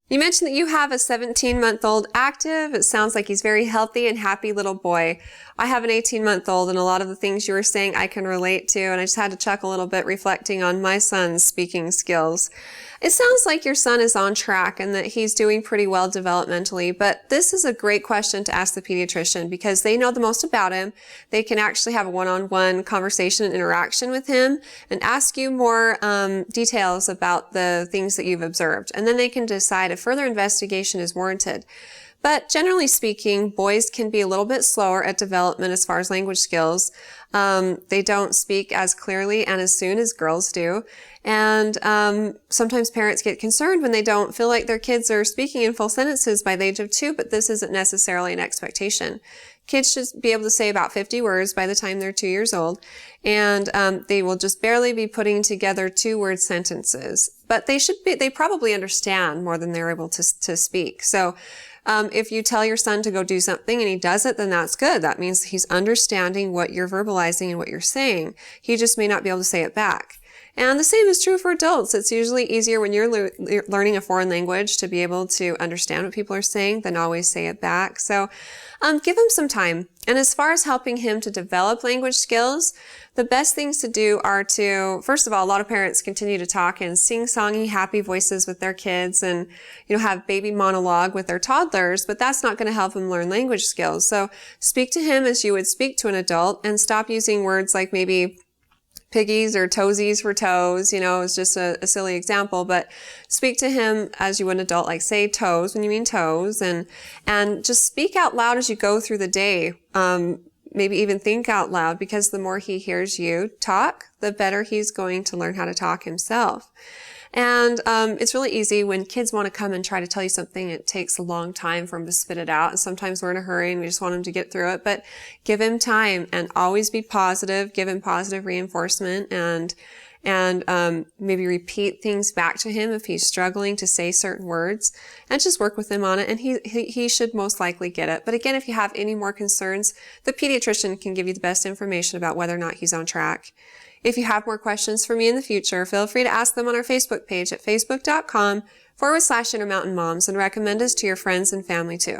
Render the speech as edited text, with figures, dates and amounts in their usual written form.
You mentioned that you have a 17-month-old active. It sounds like he's very healthy and happy little boy. I have an 18-month-old, and a lot of the things you were saying I can relate to, and I just had to chuckle a little bit reflecting on my son's speaking skills. It sounds like your son is on track and that he's doing pretty well developmentally, but this is a great question to ask the pediatrician because they know the most about him. They can actually have a one-on-one conversation and interaction with him and ask you more details about the things that you've observed. And then they can decide if further investigation is warranted. But generally speaking, boys can be a little bit slower at development as far as language skills. They don't speak as clearly and as soon as girls do. And sometimes parents get concerned when they don't feel like their kids are speaking in full sentences by the age of 2, but this isn't necessarily an expectation. Kids should be able to say about 50 words by the time they're 2 years old, and they will just barely be putting together 2-word sentences. But they probably understand more than they're able to speak. So if you tell your son to go do something and he does it, then that's good. That means he's understanding what you're verbalizing and what you're saying. He just may not be able to say it back. And the same is true for adults. It's usually easier when you're learning a foreign language to be able to understand what people are saying than always say it back. So give him some time. And as far as helping him to develop language skills, the best things to do are to, first of all, a lot of parents continue to talk and sing songy, happy voices with their kids and, have baby monologue with their toddlers, but that's not going to help them learn language skills. So speak to him as you would speak to an adult and stop using words like maybe piggies or toesies for toes, it's just a silly example, but speak to him as you would an adult, like say toes when you mean toes, and just speak out loud as you go through the day. Maybe even think out loud, because the more he hears you talk, the better he's going to learn how to talk himself. And it's really easy when kids want to come and try to tell you something. It takes a long time for them to spit it out. And sometimes we're in a hurry and we just want them to get through it. But give him time and always be positive. Give him positive reinforcement and maybe repeat things back to him if he's struggling to say certain words, and just work with him on it. And he should most likely get it. But again, if you have any more concerns, the pediatrician can give you the best information about whether or not he's on track. If you have more questions for me in the future, feel free to ask them on our Facebook page at facebook.com/Intermountain Moms, and recommend us to your friends and family too.